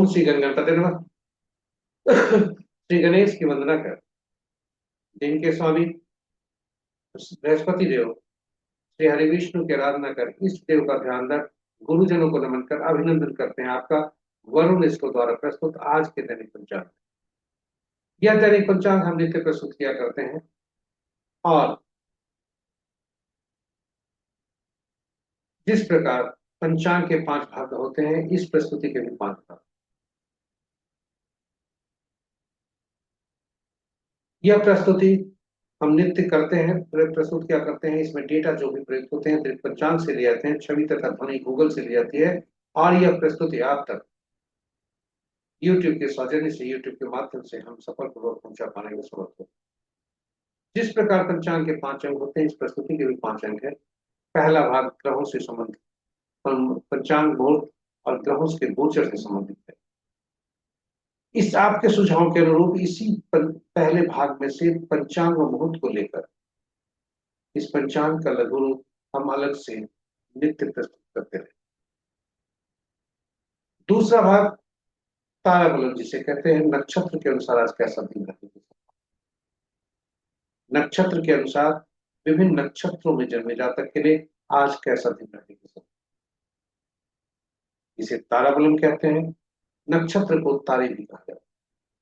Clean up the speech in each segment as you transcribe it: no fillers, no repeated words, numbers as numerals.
श्री गणपति नमः। श्री गणेश की वंदना कर, जिनके स्वामी बृहस्पति देव श्री हरि विष्णु की आराधना कर, इस देव का ध्यान रख, गुरुजनों को नमन कर अभिनंदन करते हैं आपका वरुण इसको द्वारा प्रस्तुत आज के दैनिक पंचांग। यह दैनिक पंचांग हम नित्य प्रस्तुत किया करते हैं और जिस प्रकार पंचांग के 5 भाग होते हैं, इस प्रस्तुति के भी 5 भाग। यह प्रस्तुति हम नित्य करते हैं, प्रस्तुत क्या करते हैं, इसमें डेटा जो भी प्रयुक्त होते हैं दृक पंचांग से लिए जाते हैं, छवि तथा ध्वनि गूगल से ली जाती है और यह प्रस्तुति आप तक YouTube के सौजन्य से, YouTube के माध्यम से हम सफलपूर्वक पहुंचा पाने में समर्थ हो। जिस प्रकार पंचांग के 5 अंग होते हैं, इस प्रस्तुति के भी 5 अंग है। पहला भाग ग्रहों से संबंधित, पंचांग मुहूर्त और ग्रहों के गोचर से संबंधित है। इस आपके सुझाव के अनुरूप इसी पहले भाग में से पंचांग व मुहूर्त को लेकर इस पंचांग का लघु रूप हम अलग से नित्य प्रस्तुत करते रहे। दूसरा भाग तारा बलम जिसे कहते हैं, नक्षत्र के अनुसार आज कैसा दिन रहेगा। नक्षत्र के अनुसार विभिन्न नक्षत्रों में जन्मे जातक के लिए आज कैसा दिन रहेगा, इसे तारा बलम कहते हैं। नक्षत्र को तारे भी कहा जाता है।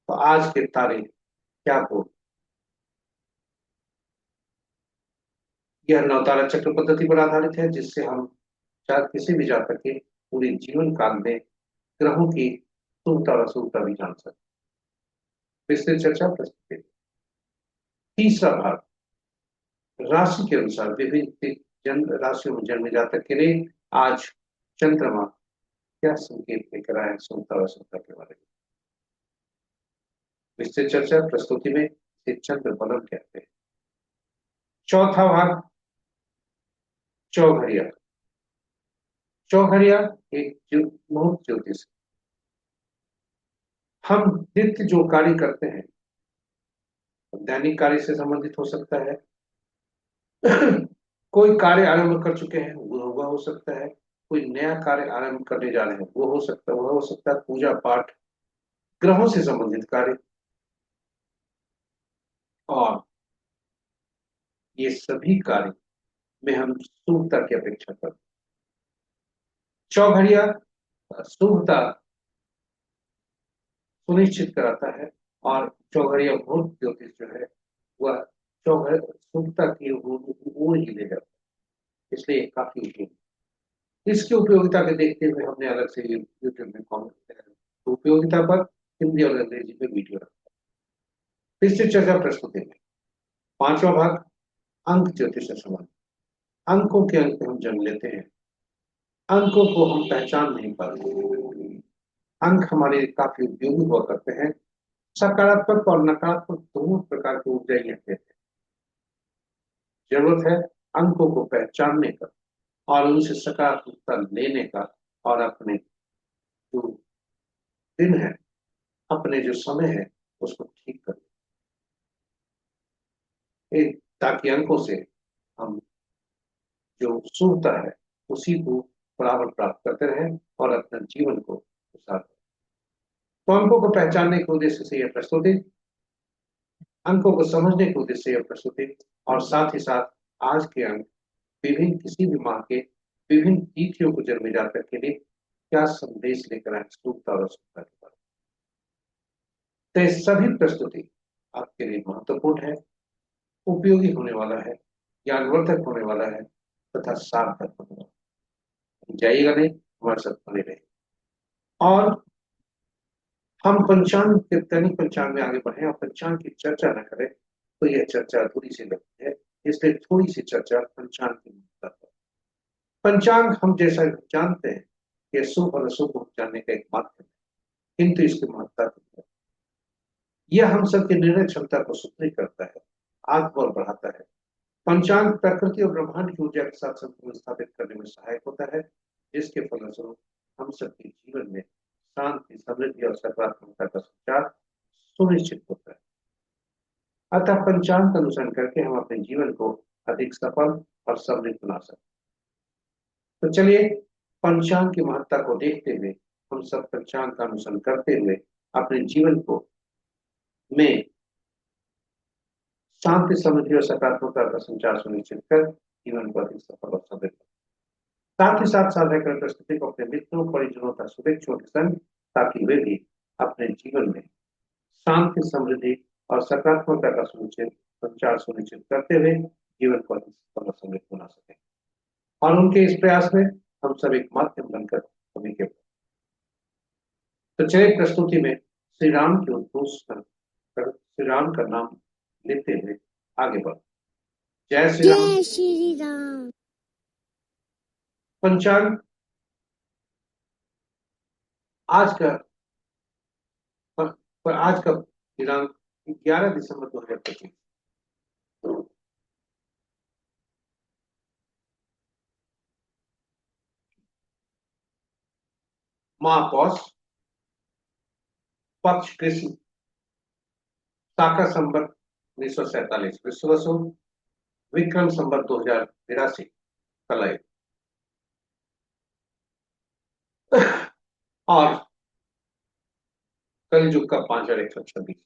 तो आज के तारे क्या बोल, यह नवतारा चक्र पद्धति पर आधारित है, जिससे हम किसी भी जातक के पूरे जीवन काल में ग्रहों की शुभता और अशुभता भी जान सकते। विस्तृत चर्चा प्रस्तुत। तीसरा भाग राशि के अनुसार विभिन्न राशियों में जन्मे जातक के लिए आज चंद्रमा क्या संकेत लेकर आए, शुभता और अशुभता के बारे में विस्तृत चर्चा प्रस्तुति में इसे चंद्र बलम कहते हैं। चौथा भाग चौघड़िया। चौघड़िया एक मुहूर्त ज्योतिष। हम नित्य जो कार्य करते हैं, दैनिक कार्य से संबंधित हो सकता है, कोई कार्य आरंभ कर चुके हैं वह हो सकता है, कोई नया कार्य आरंभ करने जा रहे हैं वो हो सकता है, वह हो सकता है पूजा पाठ, ग्रहों से संबंधित कार्य, और ये सभी कार्य में हम शुभता की अपेक्षा करते हैं। चौघड़िया शुभता सुनिश्चित कराता है और चौघड़िया मुहूर्त ज्योतिष जो है वह शुभता की ओर ही ले जाता है, इसलिए काफी उपयोगी। इसकी उपयोगिता के देखते हुए हमने अलग से यूट्यूब में उपयोगिता पर हिंदी और अंग्रेजी में वीडियो रखा है। इससे चर्चा प्रस्तुति में पांचवा भाग अंक ज्योतिष से संबंधित। अंकों के अंक हम जन्म लेते हैं, अंकों को हम पहचान नहीं पाते। अंक हमारे लिए काफी उपयोगी हुआ करते हैं। सकारात्मक और नकारात्मक दोनों प्रकार की ऊर्जा देते हैं। जरूरत है अंकों को पहचानने का और उनसे सकारात्मकता लेने का और अपने जो दिन है, अपने जो समय है उसको ठीक करने, ताकि अंकों से हम जो शुभता है उसी को बराबर प्राप्त करते रहें और अपने जीवन को प्रसार करें। तो अंकों को पहचानने के उद्देश्य से यह प्रस्तुति, अंकों को समझने के उद्देश्य से यह प्रस्तुति, और साथ ही साथ आज के अंक विभिन्न किसी भी माह के विभिन्न तिथियों को जन्मे जातक के लिए क्या संदेश लेकर आए, शुभता और अशुभता के बारे में। तो ये सभी प्रस्तुति आपके लिए महत्वपूर्ण है, उपयोगी होने वाला है, ज्ञानवर्धक होने वाला है तथा सार्थक होने वाला है। जाइएगा नहीं, हमारे साथ बने रहे। और हम पंचांग के दैनिक पंचांग में आगे बढ़े और पंचांग की चर्चा न करें तो यह चर्चा अधूरी सी लगती है, इसलिए थोड़ी सी चर्चा पंचांग की महत्ता पर। पंचांग हम जैसा जानते हैं कि शुभ और अशुभ को जानने का एक माध्यम है, किंतु इसकी महत्ता है यह हम सबकी निर्णय क्षमता को सुदृढ़ करता है, आत्मबल बढ़ाता है। पंचांग प्रकृति और ब्रह्मांड की ऊर्जा के साथ संतुलन स्थापित करने में सहायक होता है, जिसके फलस्वरूप हम सबके जीवन में शांति, समृद्धि और सकारात्मकता का संचार सुनिश्चित होता है। अतः पंचांग का अनुसरण करके हम अपने जीवन को अधिक सफल और समृद्ध बना सकते हैं। तो चलिए पंचांग की महत्ता को देखते हुए हम सब पंचांग का अनुसरण करते हुए अपने जीवन को में शांति, समृद्धि और सकारात्मकता का संचार सुनिश्चित कर जीवन को अधिक सफल और समृद्ध। साथ ही साथ साझा कर प्रस्तुति को अपने मित्रों, परिजनों का शुभेच्छों के संग, ताकि वे भी अपने जीवन में शांति, समृद्धि और सकारात्मकता का सुनिश्चित संचार सुनिश्चित करते हुए जीवन को अधिक सफल और समृद्ध बना सके। और उनके इस प्रयास में हम सब एक माध्यम बनकर सभी के। तो चलिए प्रस्तुति में श्री राम की उद्घोष कर श्री राम का नाम लेते हुए आगे बढ़। जय श्री राम। जय श्री राम। पंचांग आज का पर आज का दिनांक 11 दिसंबर 2025। माह पौष, पक्ष कृष्ण, शाका संवत 1947 विश्ववसु, विक्रम संवत 2083 कलय और कलयुग का 5126।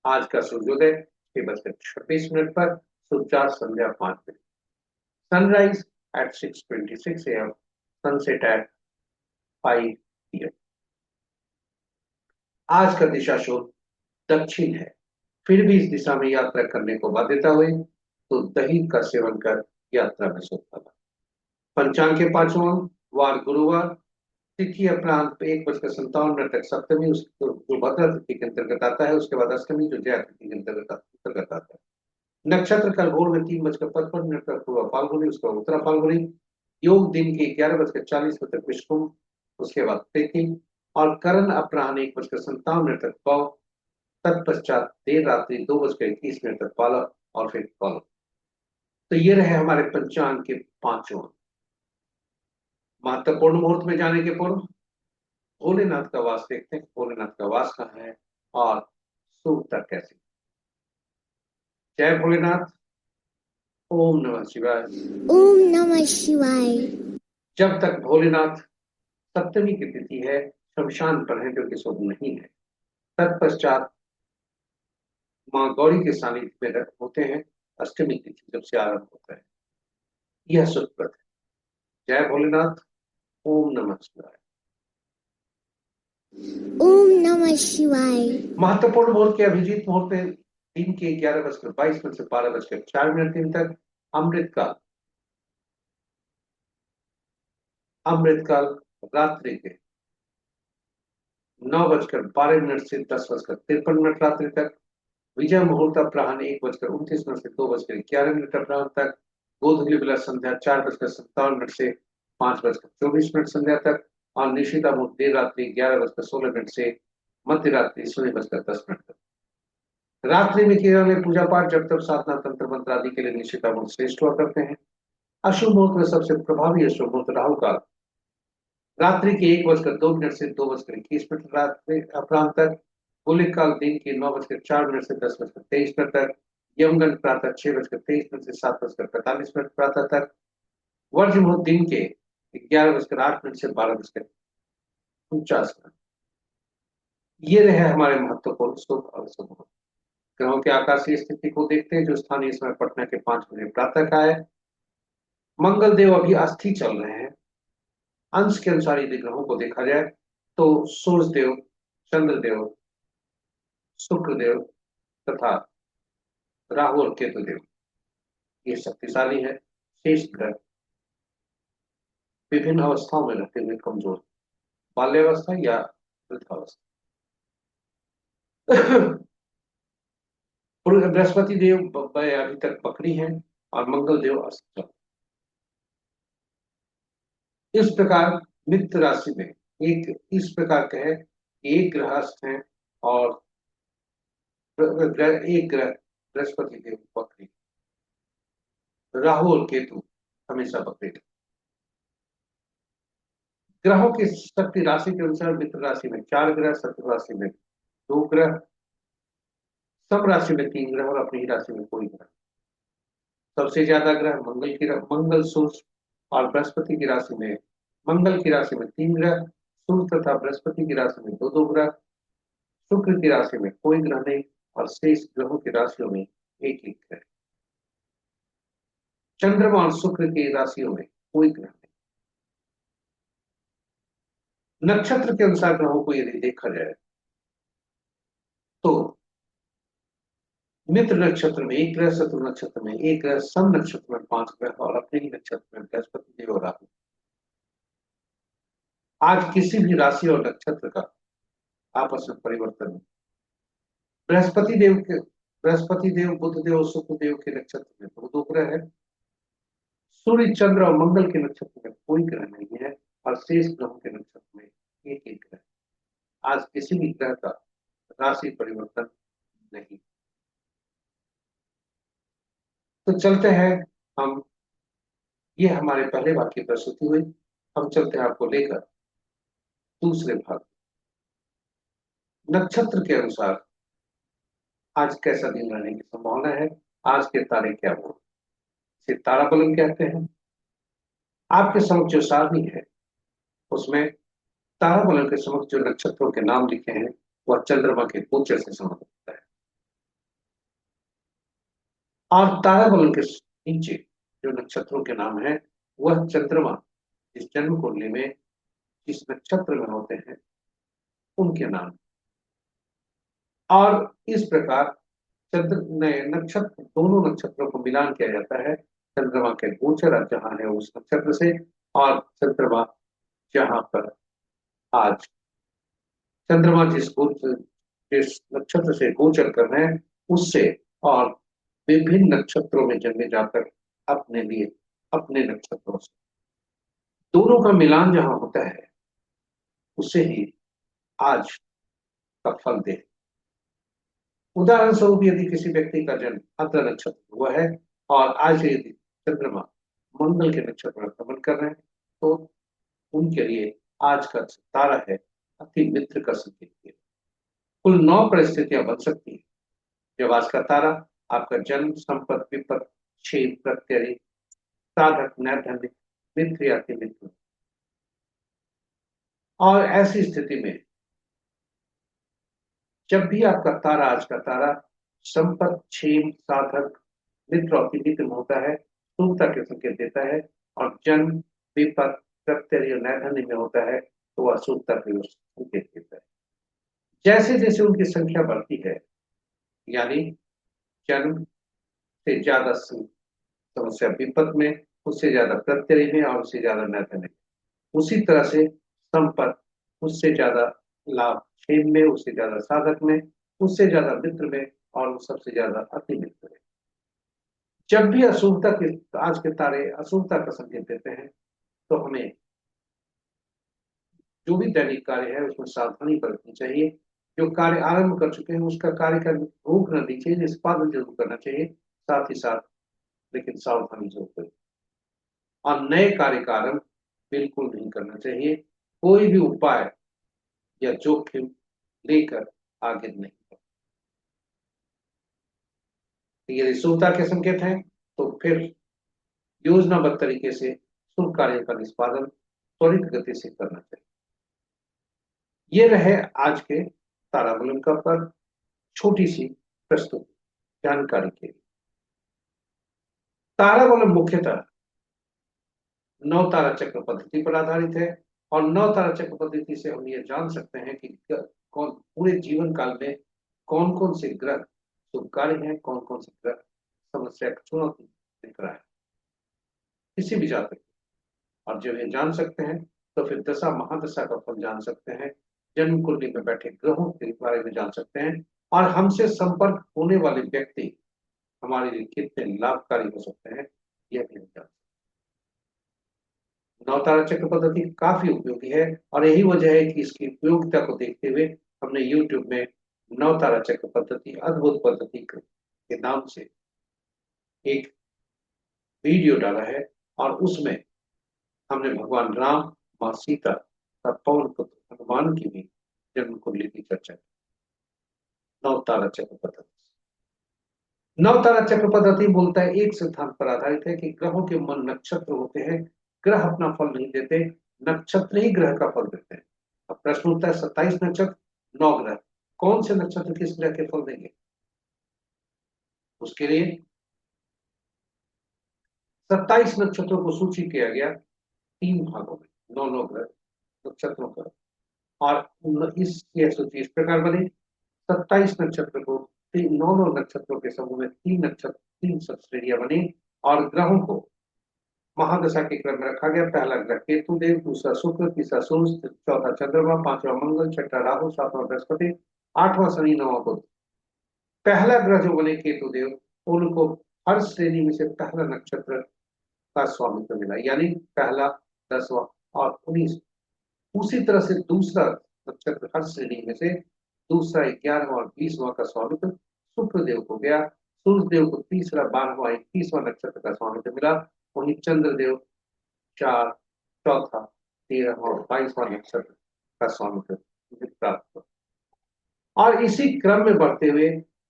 आज का सूर्योदय 6:26 पर, सूर्यास्त संध्या 5 बजे, sunrise at 6:26 AM, sunset at 5 PM। आज का दिशा शोध दक्षिण है, फिर भी इस दिशा में यात्रा करने को बाध्यता हुई तो दही का सेवन कर यात्रा में सोता था। पंचांग के 5वां अंक, वार गुरुवार, तिथि अपरांत 1:57 तक सप्तमी, उसको जो भद्रा तिथि के अंतर्गत आता है, उसके बाद अष्टमी जो जया तिथि के अंतर्गत आता है। नक्षत्र कल भोर में 3:55 तक पूर्व फाल्गुनी, उसके बाद उत्तरा फाल्गुनी। योग दिन के 11:40 तक विष्णु, उसके बाद प्रीति, और करण अपराह्न 1:57 तक पौ, तत्पश्चात देर रात्रि 2:21 तक पाला और फिर कौल। तो ये रहे हमारे पंचांग के 5वां। महत्वपूर्ण मुहूर्त में जाने के पूर्व भोलेनाथ का वास देखते हैं। भोलेनाथ का वास कहाँ है और सूखता कैसे। जय भोलेनाथ। ओम नमः शिवाय। ओम नमः शिवाय। जब तक भोलेनाथ सप्तमी की तिथि है, शमशान पर है, जो कि शुभ नहीं है। तत्पश्चात माँ गौरी के सानिध्य में होते हैं। अष्टमी तिथि जब से आरंभ होता है, यह सुखप्रद है। जय भोलेनाथ। ओम नमः शिवाय। ओम नमः शिवाय। महत्वपूर्ण मुहूर्त के अभिजीत मुहूर्त में दिन के 11:22 से 12:04 तक अमृतकाल। अमृतकाल रात्रि के 9:12 से 10:53 रात्रि तक। विजय मुहूर्त अपराह्न 1:29 से 2:11 अपराह्न तक। गोधूली बेला संध्या 4:57 से 5:24 संध्या तक। और निशिता मुहूर्त देर रात्रि 11:16 से मध्य रात्रि 0:10 तक। रात्रि में किया गया पूजा पाठ, जब तक साधना, तंत्र मंत्र आदि के लिए निशिता मुहूर्त श्रेष्ठ हुआ करते हैं। अशुभ मुहूर्त में सबसे प्रभावी अशुभ मुहूर्त राहु काल, रात्रि के 1:02 से 2:21 रात्रि अपराह्न तक। गुलिक काल दिन के 9:04 से 10:23 तक। यमगंड प्रातः 6:23 से 7:45 प्रातः तक। वर्ज मुहूर्त दिन के 11:08 से 12:49। ये रहे हमारे महत्वपूर्ण शुभ और अशुभ मुहूर्त। ग्रहों के आकाशीय स्थिति को देखते हैं, जो स्थानीय समय पटना के 5 बजे प्रातः का है। मंगल देव अभी अस्थि चल रहे हैं। अंश के अनुसार यदि ग्रहों को देखा जाए तो सूर्य देव, चंद्र देव, शुक्र देव तथा राहु और केतु देव ये शक्तिशाली है। शेष ग्रह विभिन्न अवस्थाओं में रहते हुए कमजोर, बाल्यावस्था या वृद्धावस्था। बृहस्पति देव अभी तक बकरी हैं और मंगल देव अस्त। इस प्रकार मित्र राशि में एक इस प्रकार कहे, एक ग्रह अस्त है और एक ग्रह बृहस्पति देव बकरी, राहु और केतु हमेशा बकरी। ग्रहों की शक्ति राशि के अनुसार मित्र राशि में 4 ग्रह, शत्रु राशि में 2 ग्रह, सम राशि में 3 ग्रह और अपनी ही राशि में कोई ग्रह। सबसे ज्यादा ग्रह मंगल सूर्य और बृहस्पति की राशि में, मंगल की राशि में 3 ग्रह, सूर्य तथा बृहस्पति की राशि में दो दो ग्रह, शुक्र की राशि में कोई ग्रह नहीं और शेष ग्रहों की राशियों में एक एक ग्रह। चंद्रमा और शुक्र की राशियों में कोई ग्रह नहीं। नक्षत्र के अनुसार ग्रहों को यदि देखा जाए तो मित्र नक्षत्र में एक ग्रह, शत्रु नक्षत्र में एक ग्रह, सम नक्षत्र में 5 ग्रह और अपने ही नक्षत्र में बृहस्पति देव और राहु। आज किसी भी राशि और नक्षत्र का आपस में परिवर्तन नहीं। बृहस्पति देव बुध देव और शुक्र देव के नक्षत्र में दो दो ग्रह है। सूर्य चंद्र और मंगल के नक्षत्र में कोई ग्रह नहीं है और शेष ग्रहों के नक्षत्र में एक एक ग्रह। आज किसी भी ग्रह का राशि परिवर्तन नहीं। तो चलते हैं हम, ये हमारे पहले भाग की प्रस्तुति हुई। हम चलते हैं आपको लेकर दूसरे भाग। नक्षत्र के अनुसार आज कैसा दिन रहने की संभावना है, आज के तारे क्या बोल, इसे तारा बलन कहते हैं। आपके समक्ष जो सारणी है उसमें तारा बलन के समक्ष जो नक्षत्रों के नाम लिखे हैं वह चंद्रमा के गोचर से संबंधित होता है। और तारा बलन के नीचे जो नक्षत्रों के नाम है वह चंद्रमा जिस जन्म कुंडली में जिस नक्षत्र में होते हैं उनके नाम। और इस प्रकार नक्षत्र, दोनों नक्षत्रों को मिलान किया जाता है चंद्रमा के गोचर जहां है उस नक्षत्र से, और चंद्रमा जहां पर आज चंद्रमा जिस नक्षत्र से गोचर कर रहे हैं उससे, और विभिन्न नक्षत्रों में जन्मे जातक अपने लिए अपने नक्षत्रों से, दोनों का मिलान जहां होता है उसे ही आज का फल दे। उदाहरण स्वरूप यदि किसी व्यक्ति का जन्म अत्र नक्षत्र हुआ है और आज यदि चंद्रमा मंगल के नक्षत्र में भ्रमण कर रहे हैं तो उनके लिए आज का तारा है अति मित्र का संकेत। कुल 9 परिस्थितियां बन सकती है जब आज का तारा आपका जन्म, संपत, विपत, क्षेम, प्रत्यय, साधक, नैर्धन्य, मित्र या मित्र। और ऐसी स्थिति में जब भी आपका तारा, आज का तारा संपत, क्षेम, साधक, मित्र और मित्र में होता है, शुभता के संकेत देता है, और जन्म, विपत, प्रत्यय, नैर्धन्य में होता है तो वह अशुभता के संकेत देता है। जैसे जैसे उनकी संख्या बढ़ती है, यानी जन्म से ज्यादा समस्या विपत में, उससे ज्यादा प्रत्यय में और उससे ज्यादा नैर्धन्य में, उसी तरह से संपत उससे ज्यादा लाभ क्षेम में, उससे ज्यादा साधक में, उससे ज्यादा मित्र में और सबसे ज्यादा अति मित्र में। जब भी अशुभता के, आज के तारे अशुभता का संकेत देते हैं तो हमें जो भी दैनिक कार्य है उसमें सावधानी बरतनी चाहिए। जो कार्य आरंभ कर चुके हैं उसका कार्य का रोक न दीजिए, निष्पादन जरूर करना चाहिए, साथ ही साथ लेकिन सावधानी जरूर करें। और नए कार्य का आरंभ बिल्कुल नहीं करना चाहिए। कोई भी उपाय या जोखिम लेकर आगे नहीं बढ़े। यदि शुभता के संकेत हैं तो फिर योजनाबद्ध तरीके से शुभ कार्य का निष्पादन त्वरित गति से करना चाहिए। ये रहे आज के ताराबलन का पर छोटी सी प्रस्तुति जानकारी के लिए। ताराबलन मुख्यतः 9 तारा चक्र पद्धति पर आधारित है और 9 तारा चक्र पद्धति से हम ये जान सकते हैं कि कौन पूरे जीवन काल में कौन कौन से ग्रह शुभ कार्य हैं, कौन कौन से ग्रह समस्या चुनौती लेकर आए किसी भी जातक। और जब ये जान सकते हैं तो फिर दशा महादशा का फल जान सकते हैं, जन्म कुंडली में बैठे ग्रहों के बारे में जान सकते हैं, और हमसे संपर्क होने वाले व्यक्ति हमारे लिए कितने लाभकारी हो सकते हैं यह भी हम जान सकते हैं। 9 तारा चक्र पद्धति काफी उपयोगी है और यही वजह है कि इसकी उपयोगिता को देखते हुए हमने YouTube में 9 तारा चक्र पद्धति अद्भुत पद्धति के नाम से एक वीडियो डाला है, और उसमें हमने भगवान राम, मां सीता और पवन पुत्र हनुमान की भी जन्म कुंडली की चर्चा की। 9 तारा चक्र पद्धति 9 तारा चक्र पद्धति बोलता है एक सिद्धांत पर आधारित है कि ग्रहों के मन नक्षत्र होते हैं, ग्रह अपना फल नहीं देते, नक्षत्र ही ग्रह का फल देते हैं। प्रश्न उठता है 27 नक्षत्र 9 ग्रह, कौन से नक्षत्र किस ग्रह के फल देंगे? उसके लिए 27 नक्षत्रों को सूची किया गया 3 भागों में, 9 ग्रह नक्षत्रों पर, और ये सूची इस प्रकार बनी। 27 नक्षत्र को 9 नक्षत्रों के समूह में 3 सब श्रेणियां बनी, और ग्रहों को महादशा के क्रम में रखा गया। पहला ग्रह केतु देव, दूसरा शुक्र, तीसरा सूर्य, चौथा चंद्रमा, पांचवा मंगल, छठा राहु, सातवां बृहस्पति, आठवां शनि, नौवां बुध। पहला ग्रह जो बने केतु देव, उनको हर श्रेणी में से पहला नक्षत्र का स्वामित्व मिला, यानी पहला, 10वां और 19। उसी तरह से दूसरा नक्षत्र हर श्रेणी में से दूसरा, 11वां और 20वां का स्वामित्व शुक्र देव को गया। सूर्य देव को तीसरा, 12वां, 21वां नक्षत्र का स्वामित्व मिला। वहीं चंद्रदेव 4, चौथा, 13वां और 22वां नक्षत्र का स्वामित्व प्राप्त हुआ। और इसी क्रम में बढ़ते हुए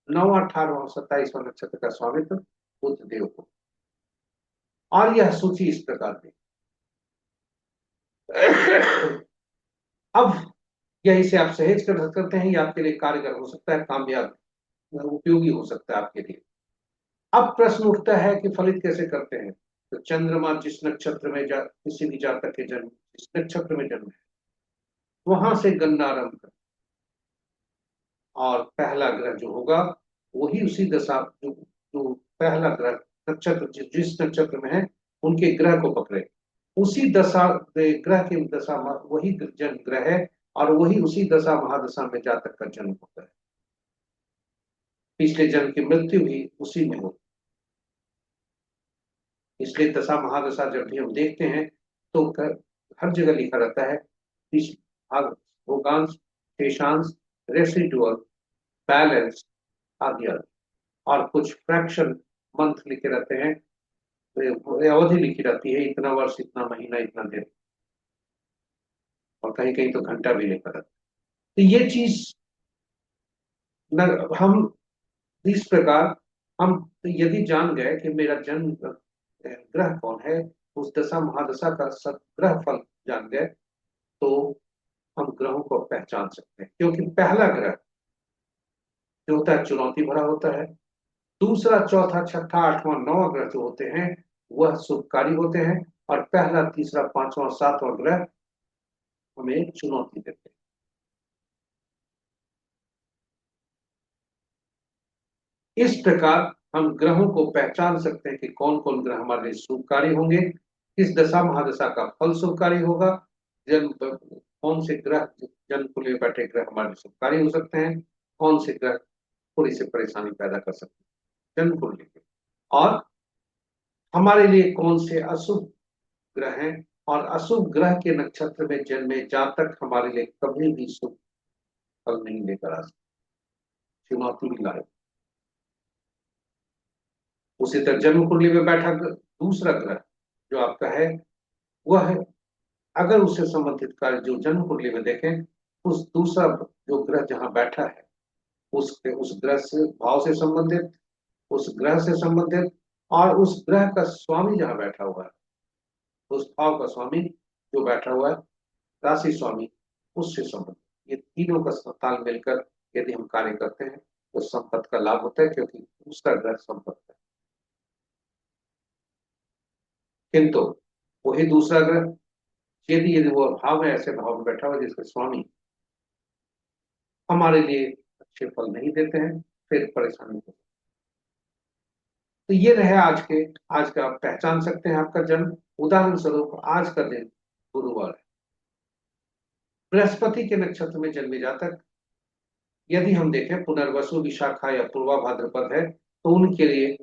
9वां, 18वां और 27वां नक्षत्र का स्वामित्व बुध देव को। और यह सूची इस प्रकार थी। अब यह इसे आप सहेज कर रख सकते हैं, या आपके लिए कारगर हो सकता है, कामयाब उपयोगी हो सकता है आपके लिए। अब प्रश्न उठता है कि फलित कैसे करते हैं? तो चंद्रमा जिस नक्षत्र में किसी भी जातक के जन्म, जिस नक्षत्र में जन्म है, वहां से गणना आरंभ कर, और पहला ग्रह जो होगा वही उसी दशा, जो पहला ग्रह नक्षत्र जिस नक्षत्र में है उनके ग्रह को पकड़े, उसी दशा ग्रह की दशा वही जन्म ग्रह है, और वही उसी दशा महादशा में जातक का जन्म होता है। पिछले जन्म की मृत्यु भी उसी में होती, इसलिए दशा महादशा जब भी हम देखते हैं तो हर जगह लिखा रहता है भोगांश, शेषांश, रेसिडुअल, बैलेंस आदि आदि, और कुछ फ्रैक्शन मंथ लिखे रहते हैं, अवधि लिखी रहती है, इतना वर्ष, इतना महीना, इतना दिन, और कहीं कहीं तो घंटा भी लिखा रहता है। तो ये चीज हम इस प्रकार, हम यदि जान गए कि मेरा जन्म ग्रह कौन है, उस दशा महादशा का सब ग्रह फल जान गए, तो हम ग्रहों को पहचान सकते हैं। क्योंकि पहला ग्रह जो होता है चुनौती भरा होता है, दूसरा, चौथा, छठा, आठवां, 9वां ग्रह जो होते हैं वह शुभकारी होते हैं, और पहला, तीसरा, पांचवां, 7वां ग्रह हमें चुनौती देते हैं। इस प्रकार हम ग्रहों को पहचान सकते हैं कि कौन कौन ग्रह हमारे लिए शुभकारी होंगे, किस दशा महादशा का फल शुभकारी होगा, जन्म कौन से ग्रह, जन्म को लिए बैठे ग्रह हमारे लिए शुभकारी हो सकते हैं, कौन से ग्रह थोड़ी सी परेशानी पैदा कर सकते हैं जन्म को लेकर, और हमारे लिए कौन से अशुभ ग्रह हैं, और अशुभ ग्रह के नक्षत्र में जन्मे जातक हमारे लिए कभी भी शुभ फल नहीं लेकर आ सकते, चुनौती भी लाए। उसी तरह जन्म कुंडली में बैठा दूसरा ग्रह जो आपका है, वह है, अगर उससे संबंधित कार्य जो जन्म कुंडली में देखें, उस दूसरा जो ग्रह जहां बैठा है उस ग्रह से भाव से संबंधित, उस ग्रह से संबंधित, और उस ग्रह का स्वामी जहां बैठा हुआ है, उस भाव का स्वामी जो बैठा हुआ है, राशि स्वामी, उससे संबंधित, ये तीनों का ताल मिलकर यदि हम कार्य करते हैं तो संपत्ति का लाभ होता है, क्योंकि दूसरा ग्रह संपत्ति है। किंतु वही दूसरा ग्रह यदि यदि वो भाव में, ऐसे भाव में बैठा हुआ जिसके स्वामी हमारे लिए अच्छे फल नहीं देते हैं, फिर परेशानी होती है। तो ये रहे आज का आप पहचान सकते हैं आपका जन्म। उदाहरण स्वरूप आज का दिन गुरुवार है, बृहस्पति के नक्षत्र में जन्मे जातक यदि हम देखें पुनर्वसु, विशाखा या पूर्वा भाद्रपद है, तो उनके लिए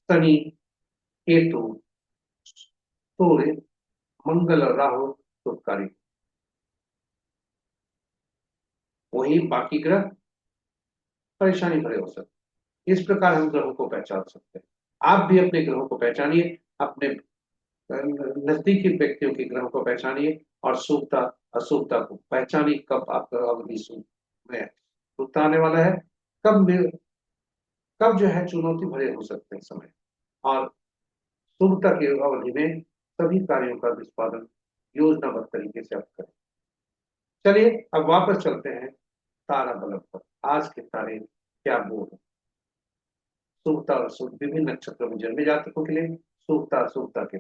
शनि, केतु, सूर्य, मंगल और राहु शुभकारी। वही बाकी ग्रह परेशानी भरे हो सकते। इस प्रकार हम ग्रहों को पहचान सकते हैं। आप भी अपने ग्रहों को पहचानिए, अपने नजदीकी व्यक्तियों के ग्रहों को पहचानिए, और शुभता अशुभता को पहचानिए। कब आपका अवधि शुभता आने वाला है, कब जो है चुनौती भरे हो सकते हैं समय, और शुभता की अवधि में सभी कार्यों का निष्पादन योजनाबद्ध तरीके से आप करें। चलिए अब वापस चलते हैं तारा बलम पर। आज के तारे क्या बोल रहे हैं? शुभता और शुभ विभिन्न नक्षत्रों में जन्मे जातकों के लिए शुभता अशुभता के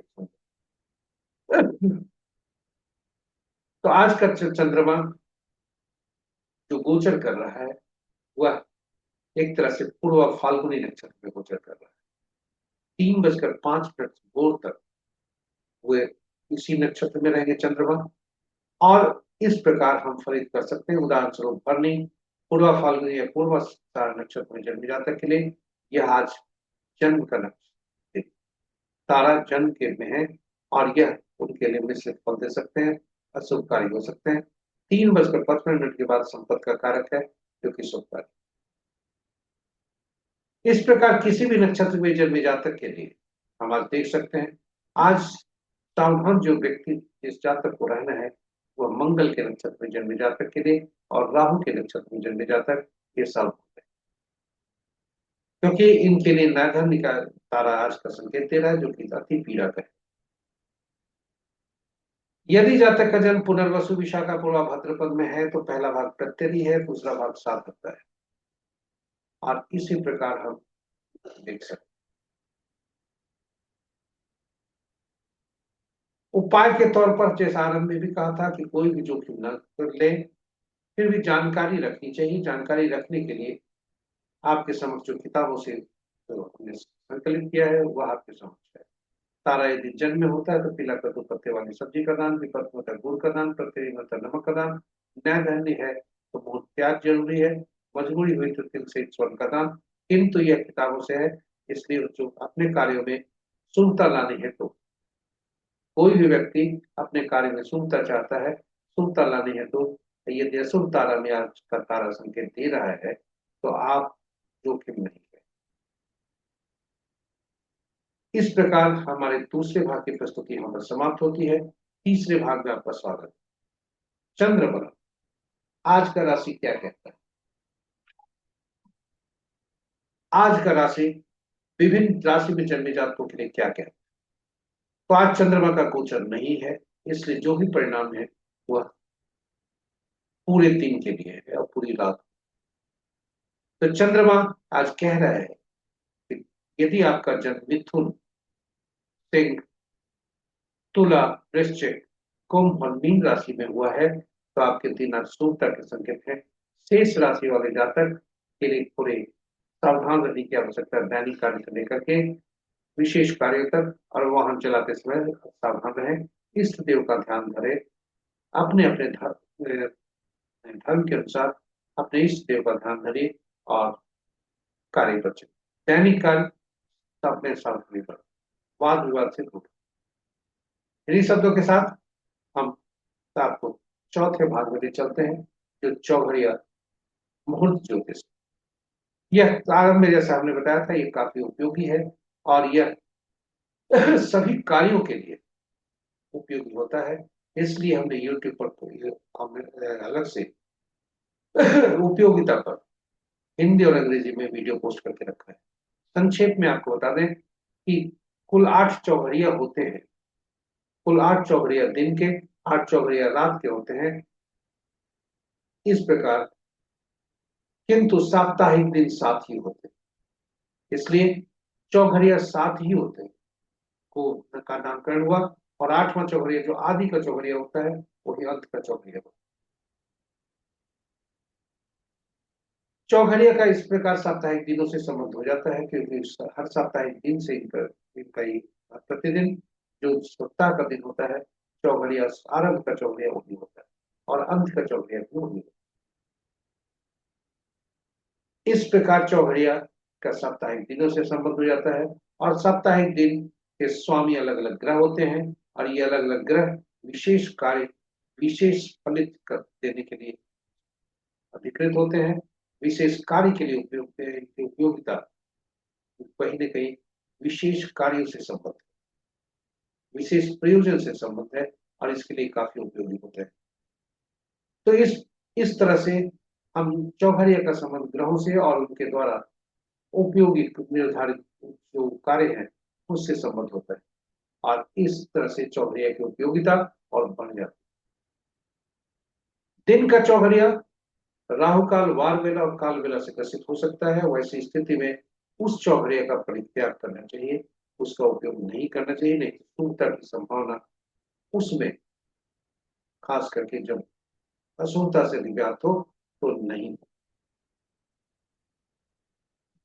तो आज का चंद्रमा जो गोचर कर रहा है वह एक तरह से पूर्व फाल्गुनी नक्षत्र में गोचर कर रहा है। 3:05 भोर तक वे इसी नक्षत्र में रहेंगे चंद्रमा। और इस प्रकार हम फलित कर सकते हैं। उदाहरण स्वरूप भरणी पूर्व फाल्गुनी या पूर्व नक्षत्र में जन्म जातक के लिए यह आज जन्म का नक्षत्र है। तारा जन्म के में है और यह उनके लिए मिश्रित फल दे सकते हैं, अशुभकारी हो सकते हैं। 3:55 के बाद संपत्ति का कारक है जो कि शुभकारी। इस प्रकार किसी भी नक्षत्र में जन्मे जातक के लिए हम आज देख सकते हैं। आज सावधान जो व्यक्ति जिस जातक को रहना है वह मंगल के नक्षत्र में जन्मे जातक के लिए और राहु के नक्षत्र में जन्मे जातक ये सावधान है, क्योंकि इनके लिए नैधन्य का तारा आज का संकेत दे रहा है जो कि अति पीड़क है। यदि जातक का जन्म पुनर्वसु विशाखा पूर्वा भाद्रपद में है तो पहला भाग प्रत्ययी है, दूसरा भाग सात होता है। और इसी प्रकार हम देख सकते हैं। उपाय के तौर पर जैसा आरंभ में भी कहा था कि कोई भी जोखिम न कर ले, फिर भी जानकारी रखनी चाहिए। जानकारी रखने के लिए आपके समक्ष जो किताबों से तो हमने संकलित किया है वह आपके समक्ष है। तारा यदि जन्म में होता है तो पीला कद्दू पत्ते वाली सब्जी का दान, विपत्त में होता है गुड़ का दान, प्रत्यय में होता है नमक का दान, न्यायधन्य है तो बहुत त्याग जरूरी है, मजबूरी हुई तो तिल से एक स्वर्ण का दान। किंतु यह किताबों से है, इसलिए जो अपने कार्यों में शुभता लानी है तो कोई भी व्यक्ति अपने कार्य में शुभता चाहता है, शुभता लानी है तो यदि अशुभ तारा में आज का तारा संकेत दे रहा है तो आप जोखिम नहीं है। इस प्रकार हमारे दूसरे भाग की प्रस्तुति यहाँ पर समाप्त होती है। तीसरे भाग में आपका स्वागत। चंद्रबल आज का राशि क्या कहता है? आज का राशि विभिन्न राशि में जन्मे जातकों के लिए क्या कहता है? तो आज चंद्रमा का गोचर नहीं है, इसलिए जो भी परिणाम है वह पूरे दिन के लिए है और पूरी रात। तो चंद्रमा आज कह रहा है कि यदि आपका जन्म मिथुन, सिंह, तुला, वृश्चिक, कुंभ और मीन राशि में हुआ है तो आपके दिन आज शुभता के संकेत है। शेष राशि वाले जातक के लिए थोड़े सावधान रहने की आवश्यकता है। दैनिक कार्य से लेकर के विशेष कार्यों तक और वाहन चलाते समय सावधान रहें। इष्ट देव का ध्यान धरें। अपने अपने धर्म के अनुसार अपने इष्ट देव का ध्यान धरें और कार्य पर चलें। दैनिक कार्य अपने सावधानी पर, वाद विवाद से दूर। इन्हीं शब्दों के साथ हम आपको चौथे भाग में ले चलते हैं जो चौघड़िया मुहूर्त ज्योतिष। यह आरंभ में जैसा हमने बताया था ये काफी उपयोगी है और यह सभी कार्यों के लिए उपयोगी होता है। इसलिए हमने YouTube पर हमने अलग से उपयोगिता पर हिंदी और अंग्रेजी में वीडियो पोस्ट करके रखा है। संक्षेप में आपको बता दें कि कुल 8 चौघड़िया होते हैं। कुल 8 चौघड़िया दिन के, 8 चौघड़िया रात के होते हैं। इस प्रकार किंतु साप्ताहिक दिन 7 ही होते हैं, इसलिए चौघड़िया 7 ही होते हैं को का नामकरण हुआ। और 8वां चौघड़िया जो आदि का चौघड़िया होता है वही अंत का चौघड़िया होता है। चौघड़िया का इस प्रकार साप्ताहिक दिनों से संबंध हो जाता है क्योंकि हर साप्ताहिक दिन से इनका ही प्रतिदिन जो सप्ताह का दिन होता है चौघड़िया आरंभ का चौघड़िया वही होता है और अंत का चौघड़िया भी वही होता है। इस प्रकार चौघड़िया का साप्ताहिक दिनों से संबंध हो जाता है और साप्ताहिक दिन के स्वामी अलग अलग ग्रह होते हैं और ये अलग अलग ग्रह विशेष कार्य विशेष फलित कर देने के लिए अधिकृत होते हैं। विशेष कार्य के लिए उपयोगिता कहीं न कहीं विशेष कार्यों से संबंध, विशेष प्रयोजन से संबंध है और इसके लिए काफी उपयोगी होते हैं। तो इस तरह से हम चौघड़िया का संबंध ग्रहों से और उनके द्वारा उपयोगी निर्धारित जो कार्य है उससे संबंध होता है और इस तरह से चौघड़िया की उपयोगिता और बढ़ जाती दिन का चौघड़िया राहु काल, वार बेला और काल बेला से ग्रसित हो सकता है। वैसी स्थिति में उस चौघड़िया का परित्याग करना चाहिए, उसका उपयोग नहीं करना चाहिए, नहीं तो शुभता की संभावना उसमें, खास करके जब अशुभता से निजात हो तो नहीं।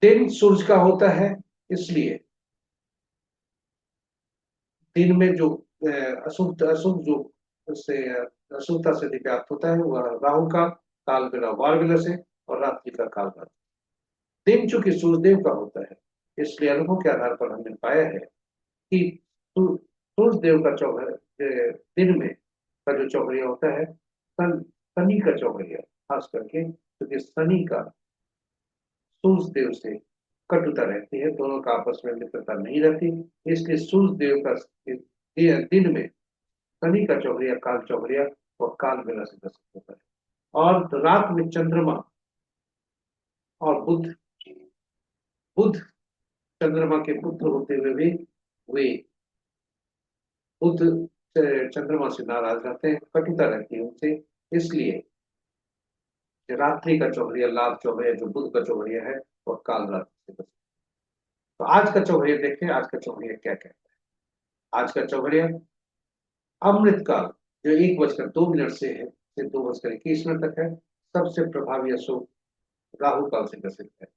दिन सूरज का होता है, इसलिए दिन में जो अशुभ अशुभ जो उससे अशुभता से निजात होता है वह राहु का काल बेला वार बेला से और रात्रि का काल बेला। दिन चूंकि सूर्यदेव का होता है, इसलिए अनुभव के आधार पर हमने पाया है कि सूर्यदेव का दिन में का जो चौघड़िया होता है, शनि का चौघड़िया, खास करके क्योंकि शनि का सूर्य देव से कटुता रहती है, दोनों का आपस में मित्रता नहीं रहती, इसलिए सूर्य देव का दिन में शनि का चौघड़िया काल चौघड़िया और काल बेला से ग्रसित होता है। और रात में चंद्रमा और बुध बुध चंद्रमा के पुत्र होते हुए भी वे बुध चंद्रमा से नाराज रहते हैं, कटुता रहती है उनसे, इसलिए रात्रि का चौघड़िया लाभ चौघड़िया जो बुध का चौघड़िया है और काल रात्रि से ग्रसित। तो आज का चौघड़िया देखें, आज का चौघड़िया क्या कहता है। आज का चौघड़िया अमृत काल जो 1:02 से 2:21 तक है, सबसे प्रभावी अशुभ राहु काल से ग्रसित है।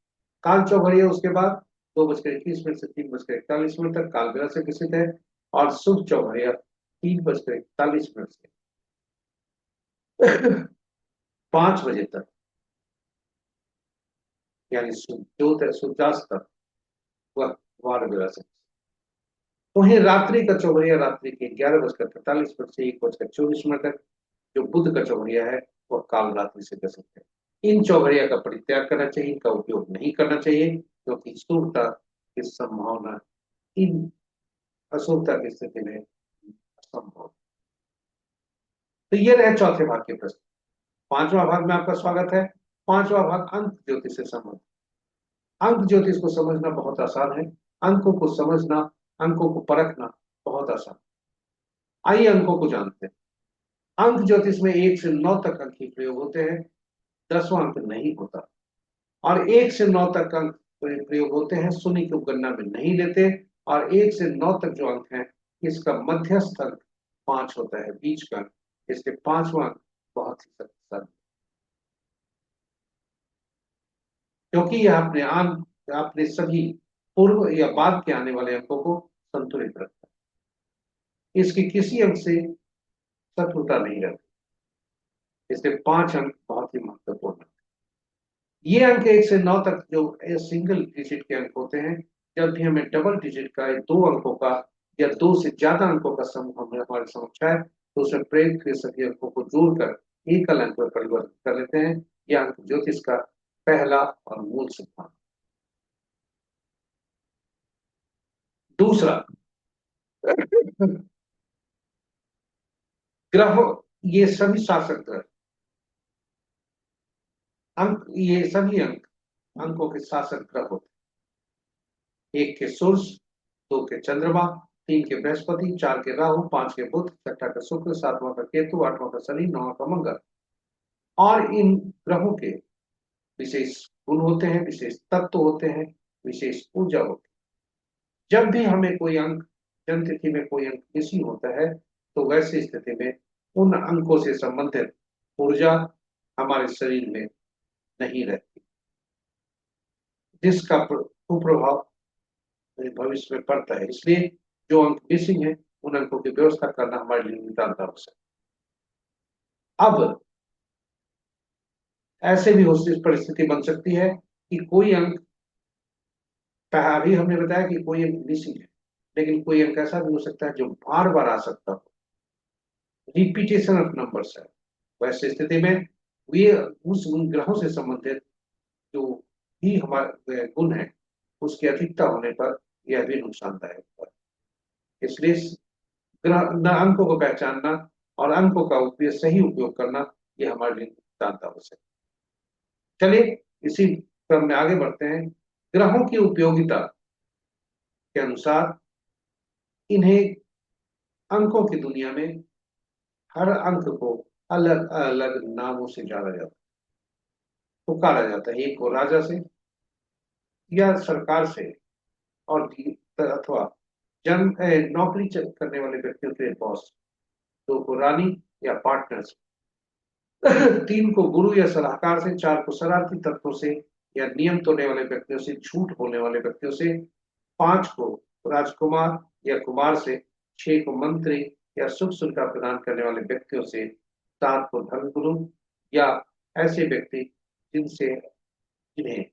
काल चौघड़िया उसके बाद 2:21 से 3:41 तक काल बेला से ग्रसित है, और शुभ चौघड़िया 3:41 से 5 बजे तक, यानी सूर्यास्त तक वह वार बेला से। वहीं रात्रि का चौघड़िया रात्रि के 11:43 से 1:24 तक जो बुध का चौघड़िया है वह काल रात्रि से ग्रसित है। इन चौघड़िया का परित्याग करना चाहिए, इनका उपयोग नहीं करना चाहिए, क्योंकि शुभता की संभावना इन अशुभता की स्थिति में असंभव। तो ये रहे चौथे भाग के प्रश्न। पांचवा भाग में आपका स्वागत है। पांचवा भाग अंक ज्योतिष से संबंधित। अंक ज्योतिष को समझना बहुत आसान है, अंकों को समझना, अंकों को परखना बहुत आसान। आइए अंकों को जानते हैं। अंक ज्योतिष में 1 से 9 तक अंक ही प्रयोग होते हैं, 10वां अंक नहीं होता। और 1 से 9 तक अंक प्रयोग होते हैं, शून्य को गणना में नहीं लेते। और 1 से 9 तक जो अंक है, इसका मध्यस्थ अंक 5 होता है, बीच का अंक, इसलिए 5वां अंक बहुत ही शक्तिशाली, क्योंकि यह अपने सभी पूर्व या बाद के आने वाले अंकों को संतुलित रखता है। इसकी किसी अंक से शत्रुता नहीं रहती, इसलिए 5 अंक बहुत ही महत्वपूर्ण है। ये अंक 1 से 9 तक जो सिंगल डिजिट के अंक होते हैं, जब भी हमें डबल डिजिट का 2 अंकों का या 2 से ज्यादा अंकों का समूह हमें हमारे समक्ष है, तो उसमें प्रयुक्त के सभी अंकों को जोड़कर एकल अंक में परिवर्तित कर लेते हैं। यह अंक ज्योतिष का पहला और मूल सिद्धांत। दूसरा, ग्रह, ये सभी शासक ग्रह अंक, ये सभी अंक अंकों के शासक ग्रह होते हैं। 1 के सूर्य, 2 के चंद्रमा, 3 के बृहस्पति, 4 के राहु, 5 के बुध, 6 का शुक्र, 7वां का केतु, 8वां का शनि, 9वां का मंगल। और इन ग्रहों के विशेष गुण होते हैं, विशेष तत्व होते हैं, विशेष ऊर्जा होती है। जब भी हमें कोई अंक, जन्म तिथि में कोई अंक मिसिंग होता है, तो वैसी स्थिति में उन अंकों से संबंधित ऊर्जा हमारे शरीर में नहीं रहती, जिसका कुप्रभाव भविष्य में पड़ता है। इसलिए जो अंक मिसिंग है, उन अंकों की व्यवस्था करना हमारे लिए नितांत आवश्यक है। अब ऐसे भी हो परिस्थिति बन सकती है कि कोई अंक, अभी हमने बताया कि कोई अंक मिसिंग है, लेकिन कोई अंक ऐसा भी हो सकता है जो बार बार आ सकता हो, रिपीटेशन ऑफ नंबर्स है। वैसे स्थिति में वे उस उन ग्रहों से संबंधित जो भी हमारे गुण है, उसकी अधिकता होने पर यह भी नुकसानदायक है। इसलिए ग्रह अंकों को पहचानना और अंकों का उपयोग, सही उपयोग करना, यह हमारे लिए नितांत आवश्यक है। चलिए इसी क्रम में आगे बढ़ते हैं। ग्रहों की उपयोगिता के अनुसार इन्हें अंकों की दुनिया में हर अंक को अलग अलग नामों से जाना जाता है, पुकारा जाता है। एक को राजा से या सरकार से, और अथवा नौकरी करने वाले व्यक्तियों के बॉस। दो को रानी या पार्टनर से। तीन को गुरु या सलाहकार से। चार को शरारती तत्वों से या नियम तोड़ने वाले व्यक्तियों से, झूठ बोलने वाले व्यक्तियों से। पांच को राजकुमार या कुमार से। छह को मंत्री या सुख सुविधा प्रदान करने वाले व्यक्तियों से। सात को धर्मगुरु या ऐसे व्यक्ति जिनसे जिन्हें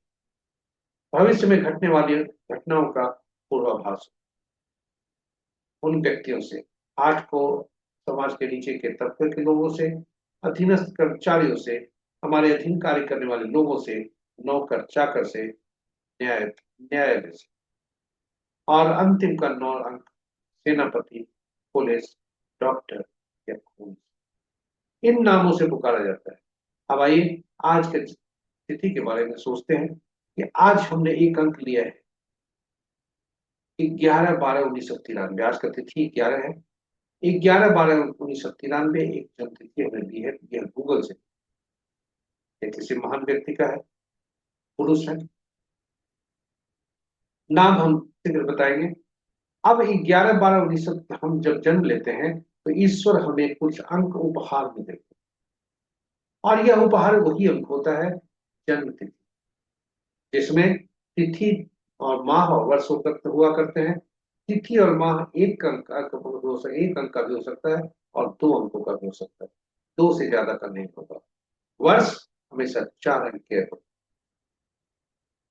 भविष्य में घटने वाली घटनाओं का पूर्वाभास हो, उन व्यक्तियों से। आठ को समाज के नीचे के तबके के लोगों से, अधीनस्थ कर्मचारियों से, हमारे अधीन कार्य करने वाले लोगों से, नौकर चाकर से, न्यायालय से। और अंतिम का 9 अंक सेनापति, पुलिस, डॉक्टर या खून। इन नामों से पुकारा जाता है। अब आइए आज के तिथि के बारे में सोचते हैं कि आज हमने एक अंक लिया है 11/12/1993। आज का तिथि 11 है। 11/12/1993 एक जन्म तिथि हमने ली है, यह गूगल से। यह किसी महान व्यक्ति का है, पुरुष है। नाम हम शीघ्र बताएंगे। अब 11/12/1900 हम जब जन्म लेते हैं तो ईश्वर हमें कुछ अंक उपहार में देते हैं, और यह उपहार वही अंक होता है जन्म तिथि, जिसमें तिथि और माह और वर्ष हुआ करते हैं। तिथि और माह एक अंक का एक अंक का भी हो सकता है और दो अंकों का भी हो सकता है, दो से ज्यादा का नहीं होगा। वर्ष हमेशा 4 अंक के होते।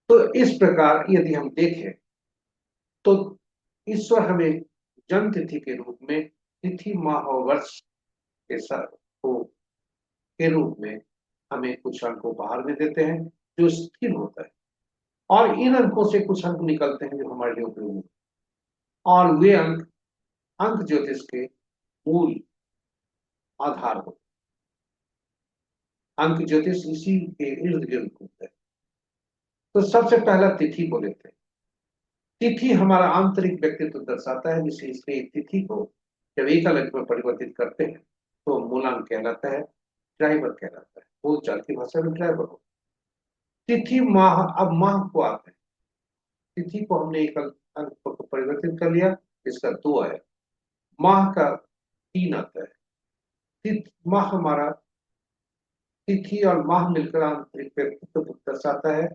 तो इस प्रकार यदि हम देखें तो ईश्वर हमें जन्म तिथि के रूप में, तिथि माह और वर्ष के साथ को के रूप में हमें कुछ अंक उपहार में देते हैं जो स्थिर होता है, और इन अंकों से कुछ अंक निकलते हैं जो हमारे लिए उपयोगी हैं। और वे अंक अंक ज्योतिष के मूल आधार होते हैं। अंक ज्योतिष इसी के इर्द गिर्द घूमता है। तो सबसे पहला तिथि को लेते हैं। तिथि हमारा आंतरिक व्यक्तित्व दर्शाता है, जिसे इसलिए तिथि को जब एक अलग में परिवर्तित करते हैं तो मूलांक कहलाता है, ड्राइवर कहलाता है। बोलचाल की भाषा में ड्राइवर हो। तिथि माह, अब माह को आते हैं। तिथि को हमने एक अंक को परिवर्तित कर लिया, इसका 2 आया। माह का 3 आता है। माह हमारा, तिथि और माह मिलकर आंतरिक व्यक्तित्व दर्शाता है।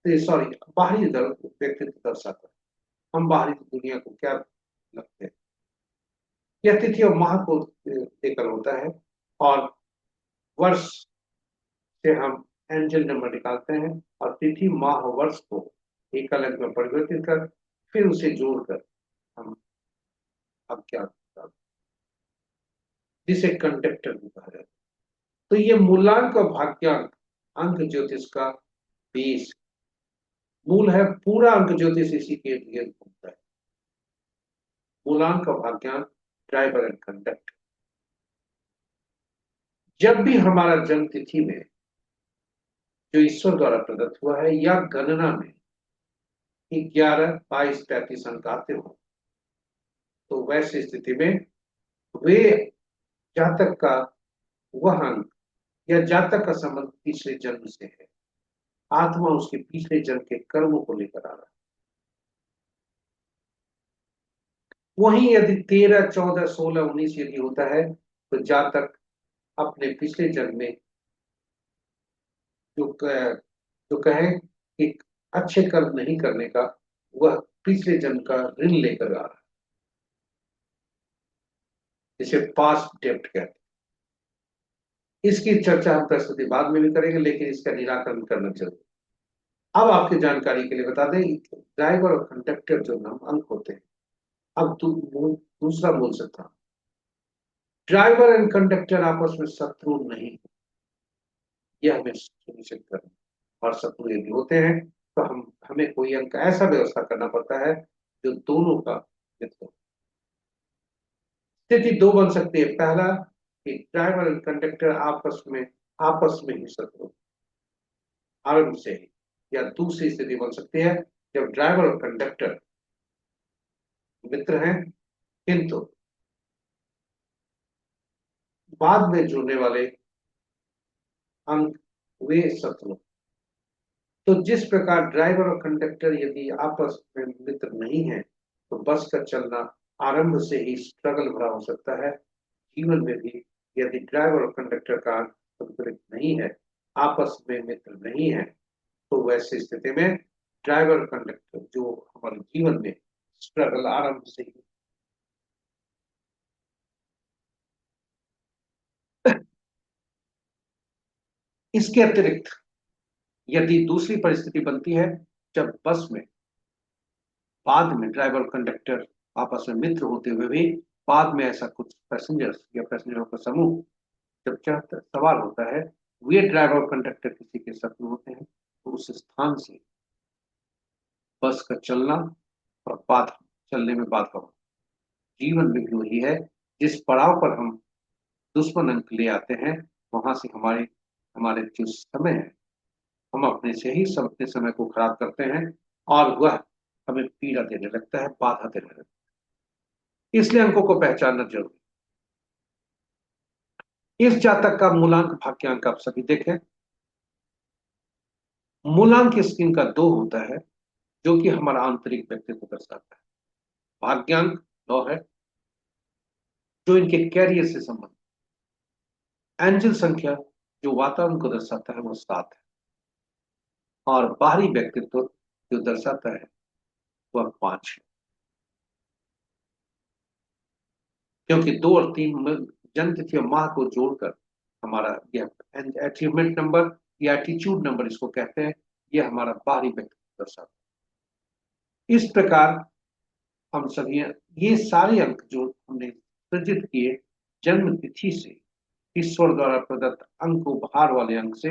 सॉरी, बाहरी व्यक्तित्व दर्शाता है। हम बाहरी दुनिया को क्या लगते हैं, यह तिथि और माह को लेकर होता है। और वर्ष से हम एंजल नंबर निकालते हैं, और तिथि माह और वर्ष को एक अलग में परिवर्तित कर फिर उसे जोड़कर हम अब क्या, जिसे कंडक्टर भी कहा जाता है। तो ये मूलांक और भाग्यांक अंक ज्योतिष का बेस मूल है। पूरा अंक ज्योतिष इसी के लिए घूमता है। मूलांक और भाग्यांक, ड्राइवर एंड कंडक्टर। जब भी हमारा जन्म तिथि में जो ईश्वर द्वारा प्रदत्त हुआ है या गणना में 11, 22, 33 अंक आते हो, तो वैसी स्थिति में वे जातक का वह अंक या जातक का संबंध पिछले जन्म से है। आत्मा उसके पिछले जन्म के कर्मों को लेकर आ रहा है। वहीं यदि 13, 14, 16, 19 यदि होता है तो जातक अपने पिछले जन्म में जो कहे कि अच्छे कर्म नहीं करने का, वह पिछले जन्म का ऋण लेकर आ रहा है, जिसे पास्ट डेब्ट कहते हैं। इसकी चर्चा हम प्रस्तुति बाद में भी करेंगे, लेकिन इसका निराकरण करना जरूरी। अब आपकी जानकारी के लिए बता दें, ड्राइवर और कंडक्टर जो नाम अंक होते हैं। अब दूसरा बोल सकता हूं, ड्राइवर एंड कंडक्टर आपस में शत्रु नहीं, यह हमें सुनिश्चित करना। और शत्रु यदि होते हैं तो हमें कोई अंक ऐसा व्यवस्था करना पड़ता है जो दोनों का हित हो। स्थिति 2 बन सकती है। पहला कि ड्राइवर एंड कंडक्टर आपस में ही शत्रु आरंभ से ही, या दूसरी स्थिति बन सकती है जब ड्राइवर और कंडक्टर मित्र हैं, किंतु बाद में जुड़ने वाले अंक वे शत्रु। तो जिस प्रकार ड्राइवर और कंडक्टर यदि आपस में मित्र नहीं है तो बस का चलना आरंभ से ही स्ट्रगल भरा हो सकता है। जीवन में भी यदि ड्राइवर और कंडक्टर का संतुलित नहीं है, आपस में मित्र नहीं है, तो वैसी स्थिति में ड्राइवर और कंडक्टर जो हमारे जीवन में स्ट्रगल आरंभ से ही। इसके अतिरिक्त यदि दूसरी परिस्थिति बनती है जब बस में बाद में ड्राइवर और कंडक्टर आपस में मित्र होते हुए भी बाद में ऐसा कुछ पैसेंजर्स या पैसेंजरों का समूह जब चढ़कर सवार होता है, वे ड्राइवर और कंडक्टर किसी के शत्रु होते हैं, तो उस स्थान से बस का चलना और बात चलने में बाधा हो। जीवन में भी वही है, जिस पड़ाव पर हम दुश्मन अंक ले आते हैं वहां से हमारे हमारे जो समय है, हम अपने से ही अपने समय को खराब करते हैं और वह हमें पीड़ा देने लगता है, बाधा देने लगता है। इसलिए अंकों को पहचानना जरूरी। इस जातक का मूलांक भाग्यांक आप सभी देखें। मूलांक स्कीम का 2 होता है जो कि हमारा आंतरिक व्यक्तित्व दर्शाता है। भाग्यांक 9 है जो इनके कैरियर से संबंधित। एंजल संख्या जो वातावरण को दर्शाता है वो 7 है और बाहरी व्यक्तित्व जो दर्शाता है वह 5 है। क्योंकि 2 और 3 जन्म तिथि और माह को जोड़कर हमारा यह अचीवमेंट नंबर या एटीट्यूड नंबर इसको कहते हैं, यह हमारा बाहरी व्यक्तित्व दर्शाता है। इस प्रकार हम सभी ये सारे अंक जो हमने सृजित किए जन्म तिथि से, ईश्वर द्वारा प्रदत्त अंक उपहार वाले अंक से,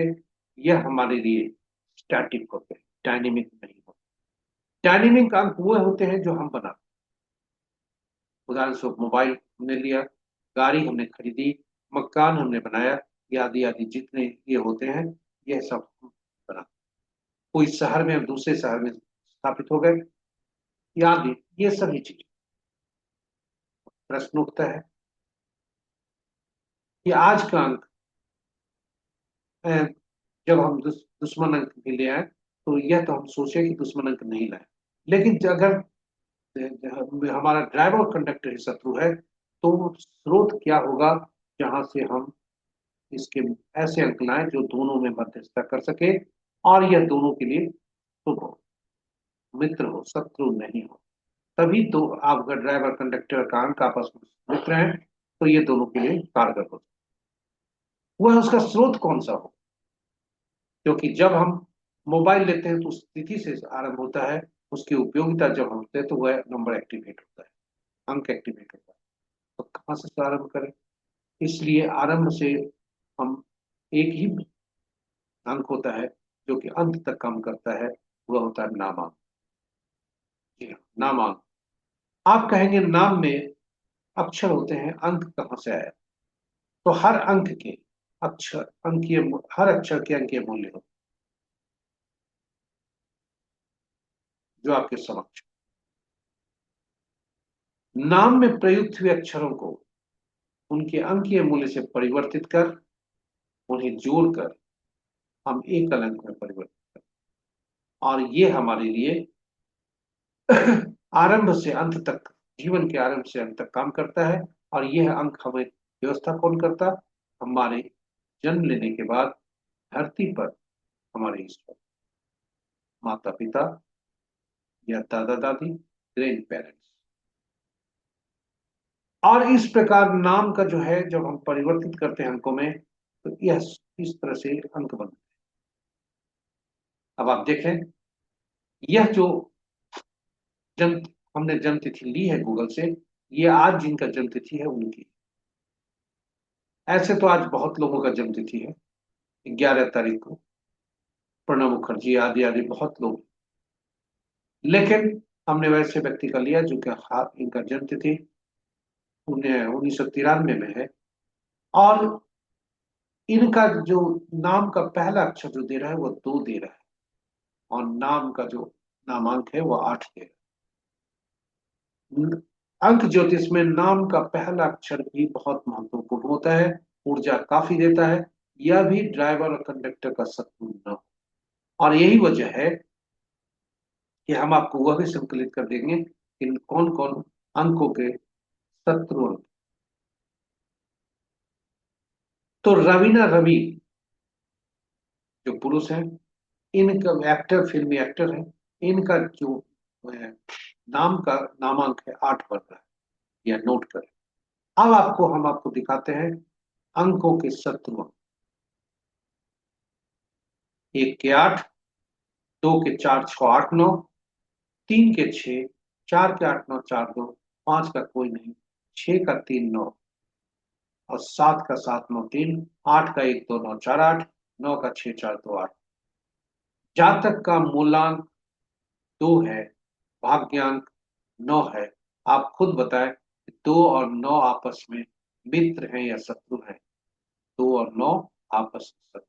यह हमारे लिए स्टैटिक होते हैं, डायनेमिक नहीं होते। डायनेमिक अंक वो होते हैं जो हम बनाते। उदाहरण स्वरूप मोबाइल हमने लिया, गाड़ी हमने खरीदी, मकान हमने बनाया, आदि आदि जितने ये होते हैं यह सब हम बनाते। कोई शहर में हम दूसरे शहर में स्थापित हो गए, आदि ये सभी चीजें। प्रश्न उठता है कि आज का अंक जब हम दुश्मन अंक भी ले आए तो यह तो हम सोचे कि दुश्मन अंक नहीं लाए, लेकिन अगर हमारा ड्राइवर और कंडक्टर ही शत्रु है तो स्रोत क्या होगा जहां से हम इसके ऐसे अंक लाएं जो दोनों में मध्यस्थता कर सके और यह दोनों के लिए शुभ हो, मित्र हो, शत्रु नहीं हो। तभी तो आप अगर ड्राइवर कंडक्टर का अंक आपस में मित्र हैं तो ये दोनों के लिए कारगर हो। वह उसका स्रोत कौन सा हो, क्योंकि जब हम मोबाइल लेते हैं तो उस तिथि से आरंभ होता है, उसकी उपयोगिता जब हम होते हैं तो वह नंबर एक्टिवेट होता है, अंक एक्टिवेट होता है। तो कहाँ से आरंभ करें? इसलिए आरंभ से हम एक ही अंक होता है जो कि अंत तक काम करता है, वह होता है नामांक। जी हाँ, नामांक। आप कहेंगे नाम में अक्षर होते हैं, अंक कहाँ से आया? तो हर अंक के अक्षर अंकीय, हर अक्षर के अंकीय मूल्य हो जो आपके समक्ष। नाम में प्रयुक्त हुए अक्षरों को उनके अंकीय मूल्य से परिवर्तित कर उन्हें जोड़कर हम एक अंक में परिवर्तित करते हैं और ये हमारे लिए आरंभ से अंत तक, जीवन के आरंभ से अंत तक काम करता है। और यह अंक हमें व्यवस्था कौन करता? हमारे जन्म लेने के बाद धरती पर हमारे ईश्वर, माता पिता या दादा दादी, ग्रैंड पेरेंट्स। और इस प्रकार नाम का जो है जब हम परिवर्तित करते हैं अंकों में तो यह इस तरह से अंक बनते हैं। अब आप देखें, यह जो जन्म हमने जन्म तिथि ली है गूगल से, ये आज जिनका जन्म तिथि है उनकी। ऐसे तो आज बहुत लोगों का जन्म तिथि है, 11 तारीख को प्रणब मुखर्जी आदि आदि बहुत लोग, लेकिन हमने वैसे व्यक्ति का लिया जो कि इनका जन्म तिथि 1993 में है और इनका जो नाम का पहला अक्षर जो दे रहा है वो 2 दे रहा है और नाम का जो नामांक है वो 8 दे रहा है। अंक ज्योतिष में नाम का पहला अक्षर भी बहुत महत्वपूर्ण होता है, ऊर्जा काफी देता है, यह भी ड्राइवर और कंडक्टर का शत्रु न हो। और यही वजह है कि हम आपको वह भी संकलित कर देंगे कि कौन कौन अंकों के शत्रु अंक। तो रवीना रवि जो पुरुष हैं, इनका एक्टर, फिल्मी एक्टर है, इनका जो नाम का नामांक है 8 पर का है, या नोट करें। अब हम आपको दिखाते हैं अंकों के शत्रु अंक। 1 के 8, 2 के 4 6 8 9, 3 के 6, 4 के 8 9 4 2, 5 का कोई नहीं, 6 का 3 9, और 7 का 7 9 3, 8 का 1 2 9 4 8, 9 का 6 4 2 8। जातक का मूलांक 2 है, भाग्यांक 9 है। आप खुद बताएं कि 2 और 9 आपस में मित्र हैं या शत्रु हैं? 2 और 9 आपस में शत्रु।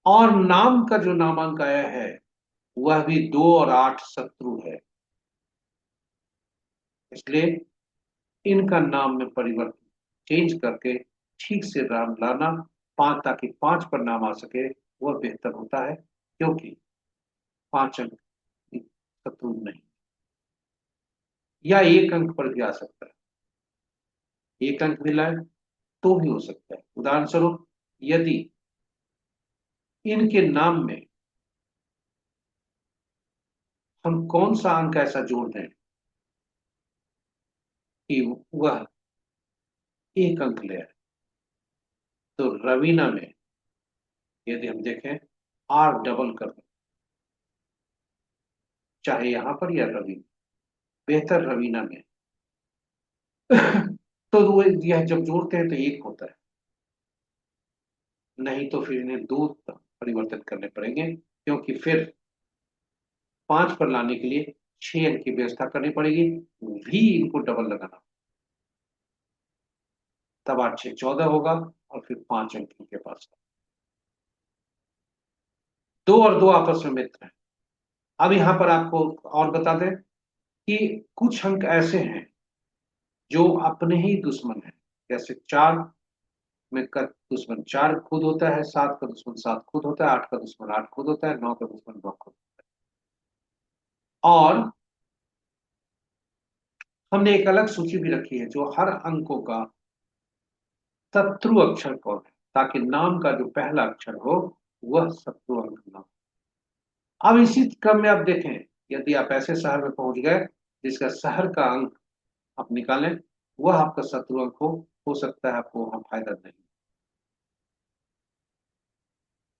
और नाम का जो नामांक आया है वह भी 2 और 8 शत्रु है, इसलिए इनका नाम में परिवर्तन चेंज करके ठीक से नाम लाना, 5 ताकि 5 पर नाम आ सके, वह बेहतर होता है, क्योंकि 5 अंक शत्रु नहीं, या 1 अंक पर भी आ सकता है। 1 अंक मिला है तो भी हो सकता है। उदाहरण स्वरूप, यदि इनके नाम में हम कौन सा अंक ऐसा जोड़ दें कि वह 1 अंक ले आए, तो रवीना में यदि हम देखें आर डबल कर दें, चाहे यहां पर या रवीना, बेहतर रवीना में तो वो यह जब जोड़ते हैं तो 1 होता है, नहीं तो फिर इन्हें 2 परिवर्तन करने पड़ेंगे, क्योंकि फिर 5 पर लाने के लिए 6 अंक की व्यवस्था करनी पड़ेगी, भी इनको डबल लगाना, तब 8 6 14 होगा, और फिर 5 अंक इनके पास। 2 और 2 आपस में मित्र हैं। अब यहां पर आपको और बता दें कि कुछ अंक ऐसे हैं जो अपने ही दुश्मन हैं, जैसे 4 में का दुश्मन 4 खुद होता है, 7 का दुश्मन 7 खुद होता है, 8 का दुश्मन 8 खुद होता है, 9 का दुश्मन 9 खुद होता है। और हमने एक अलग सूची भी रखी है जो हर अंकों का शत्रु अक्षर कौन है, ताकि नाम का जो पहला अक्षर हो वह शत्रु अंक ना हो। अब इसी क्रम में आप देखें, यदि आप ऐसे शहर में पहुंच गए जिसका शहर का अंक आप निकालें, वह आपका शत्रु अंक हो सकता है आपको वहां फायदा नहीं,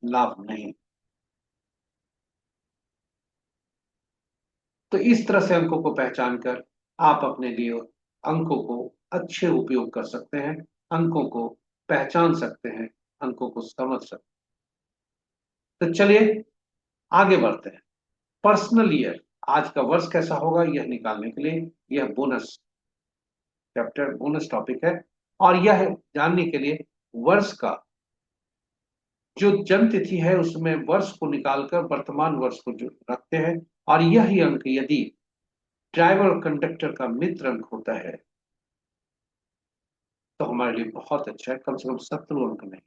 लाभ नहीं। तो इस तरह से अंकों को पहचान कर आप अपने लिए अंकों को अच्छे उपयोग कर सकते हैं, अंकों को पहचान सकते हैं, अंकों को समझ सकते हैं। तो चलिए आगे बढ़ते हैं। पर्सनल ईयर, आज का वर्ष कैसा होगा यह निकालने के लिए यह बोनस चैप्टर, बोनस टॉपिक है। और यह जानने के लिए वर्ष का जो जन्म तिथि है उसमें वर्ष को निकालकर वर्तमान वर्ष को जो रखते हैं, और यही अंक यदि ड्राइवर और कंडक्टर का मित्र अंक होता है तो हमारे लिए बहुत अच्छा है, कम से कम शत्रु अंक नहीं।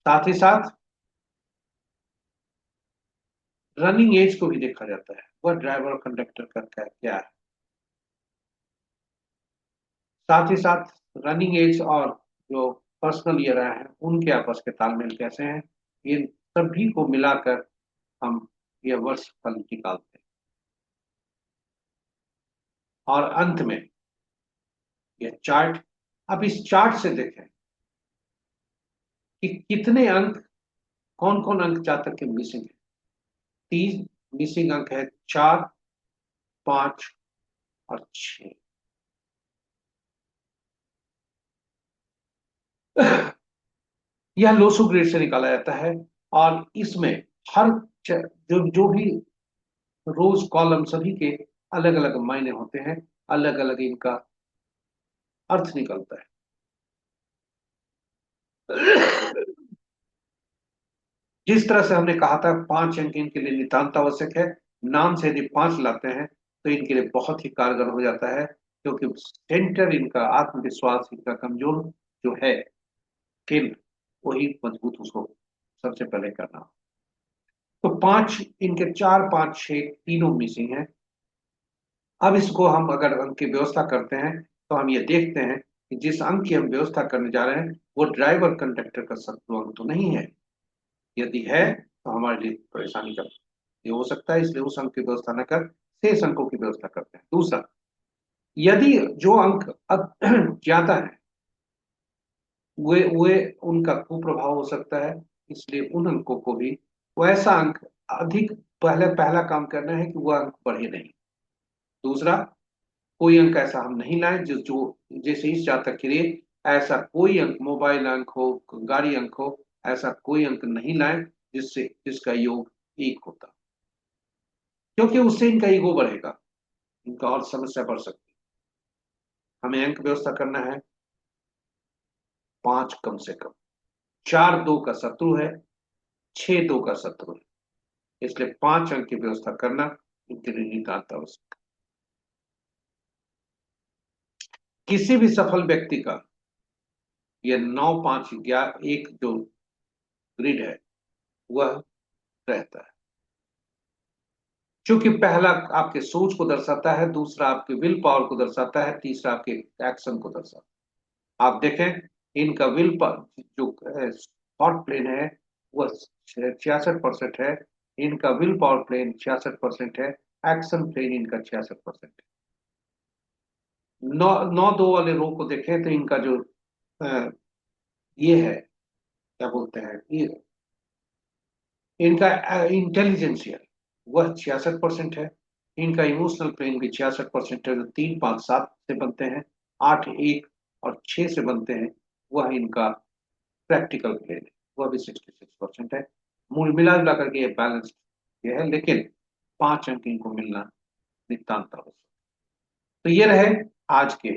साथ ही साथ रनिंग एज को भी देखा जाता है, वह ड्राइवर और कंडक्टर का क्या है। साथ ही साथ रनिंग एज और जो पर्सनल ईयर है उनके आपस के तालमेल कैसे हैं, इन सभी को मिलाकर हम यह वर्ष फल निकालते हैं। और अंत में यह चार्ट, अब इस चार्ट से देखें कि कितने अंक, कौन कौन अंक जातक के मिसिंग है। 3 मिसिंग अंक है, 4 5 और 6। यह लोसो ग्रेड से निकाला जाता है, और इसमें हर जो जो भी रोज कॉलम सभी के अलग अलग मायने होते हैं, अलग अलग इनका अर्थ निकलता है। जिस तरह से हमने कहा था 5 अंक इनके लिए नितांत आवश्यक है, नाम से यदि 5 लाते हैं तो इनके लिए बहुत ही कारगर हो जाता है, क्योंकि सेंटर इनका आत्मविश्वास इनका कमजोर जो है केंद्र, वही मजबूत उसको सबसे पहले करना। तो पांच इनके, चार पांच छह तीनों मिसिंग है। अब इसको हम अगर अंक की व्यवस्था करते हैं तो हम ये देखते हैं कि जिस अंक की हम व्यवस्था करने जा रहे हैं वो ड्राइवर कंडक्टर का शत्रु अंक तो नहीं है। यदि है तो हमारे लिए परेशानी का ये हो सकता है, इसलिए उस अंक की व्यवस्था न कर शेष अंकों की व्यवस्था करते हैं। दूसरा, यदि जो अंक ज्यादा है वे उनका कुप्रभाव हो सकता है, इसलिए उन अंकों को भी वैसा अंक अधिक, पहले पहला काम करना है कि वह अंक बढ़े नहीं। दूसरा, कोई अंक ऐसा हम नहीं लाएं जो जो जैसे इस जातक के लिए ऐसा कोई अंक, मोबाइल अंक हो, गाड़ी अंक हो, ऐसा कोई अंक नहीं लाएं जिससे जिसका योग एक होता, क्योंकि उससे इनका ईगो बढ़ेगा, इनका और समस्या बढ़ सकती है। हमें अंक व्यवस्था करना है पांच कम से कम। चार दो का शत्रु है, छह दो का शत्रु है, इसलिए पांच अंक की व्यवस्था करना इनके लिए नितांत आवश्यक है। किसी भी सफल व्यक्ति का यह 9 5 11 1 जो ग्रिड है वह रहता है, क्योंकि पहला आपके सोच को दर्शाता है, दूसरा आपके विल पावर को दर्शाता है, तीसरा आपके एक्शन को दर्शाता है। आप देखें, इनका विल पावर जो थॉट प्लेन है वह 66% है, इनका विल पावर प्लेन 66% है, एक्शन प्लेन इनका 66% है। 9 9 2 वाले रो को देखें तो इनका जो अ, ये है, क्या बोलते हैं ये, इनका इंटेलिजेंसिया वह 66% है, इनका इमोशनल प्लेन भी 66% है, जो 3 5 7 से बनते हैं, 8 1 और 6 से बनते हैं, वह इनका प्रैक्टिकल प्लेन है, वह भी 66% है। मूल मिला जुला करके ये बैलेंस ये है, लेकिन 5 अंक इनको मिलना नितांत आवश्यक। तो ये रहे आज के।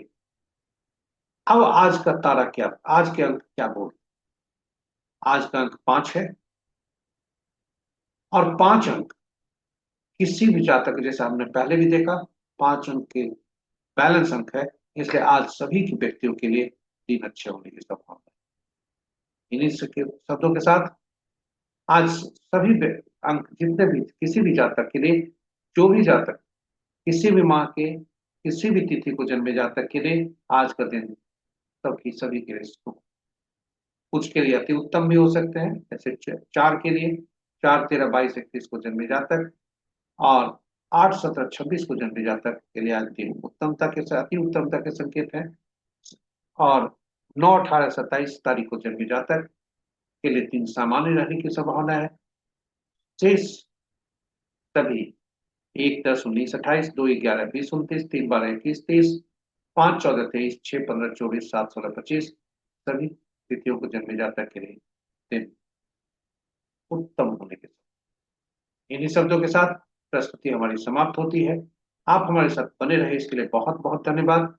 अब आज का तारा क्या, आज के अंक क्या बोल, आज का अंक 5 है, और 5 अंक किसी भी जातक, जैसे हमने पहले भी देखा, 5 अंक के बैलेंस अंक है, इसलिए आज सभी के व्यक्तियों के लिए दिन अच्छे होने की संभावना है। इन्हीं शब्दों के साथ आज सभी अंक जितने भी किसी भी जातक के लिए, जो भी जातक किसी भी माह के किसी भी तिथि को जन्मे जातक के लिए आज का दिन सबकी सभी के लिए कुछ के लिए अति उत्तम भी हो सकते हैं, जैसे चार के लिए 4 13 22 21 को जन्मे जातक, और 8 17 26 को जन्मे जातक के लिए आज दिन उत्तमता के अति उत्तमता के संकेत हैं। और 9 18 27 तारीख को जन्मे जातक के लिए दिन सामान्य रहने की संभावना है। शेष सभी 1 10 19 28, 2 11 20 29, 3 12 21 30, 5 14 23, 6 15 24 7 16 25 सभी तिथियों को जन्मे जातक के लिए दिन उत्तम होने के साथ। इन्हीं शब्दों के साथ प्रस्तुति हमारी समाप्त होती है। आप हमारे साथ बने रहे इसके लिए बहुत बहुत धन्यवाद।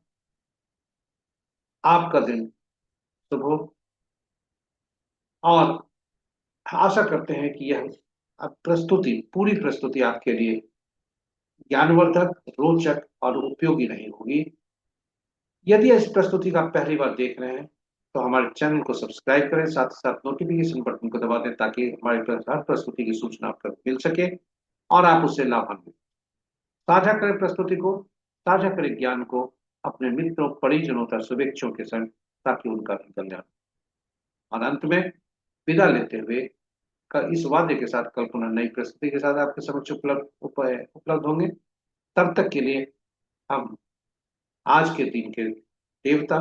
आपका दिन शुभ हो, और आशा करते हैं कि यह प्रस्तुति, पूरी प्रस्तुति आपके लिए ज्ञानवर्धक, रोचक और उपयोगी रही होगी। यदि इस प्रस्तुति का पहली बार देख रहे हैं तो हमारे चैनल को सब्सक्राइब करें, साथ ही साथ नोटिफिकेशन बटन को दबा दें, ताकि हमारी हर प्रस्तुति की सूचना आपको मिल सके और आप उससे लाभान्वित। साझा करें प्रस्तुति को, साझा करें ज्ञान को अपने मित्रों, परिजनों तथा शुभेच्छुओं के संग, ताकि उनका भी कल्याण। और अंत में विदा लेते हुए इस वाद्य के साथ कल पुनः नई प्रस्तुति के साथ आपके समक्ष उपलब्ध होंगे। तब तक के लिए हम आज के दिन के देवता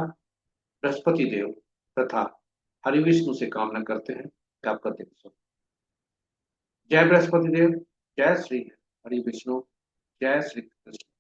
बृहस्पति देव तथा हरि विष्णु से कामना करते हैं कि आपका दिन शुभ। जय बृहस्पति देव, जय श्री हरि विष्णु, जय श्री कृष्ण।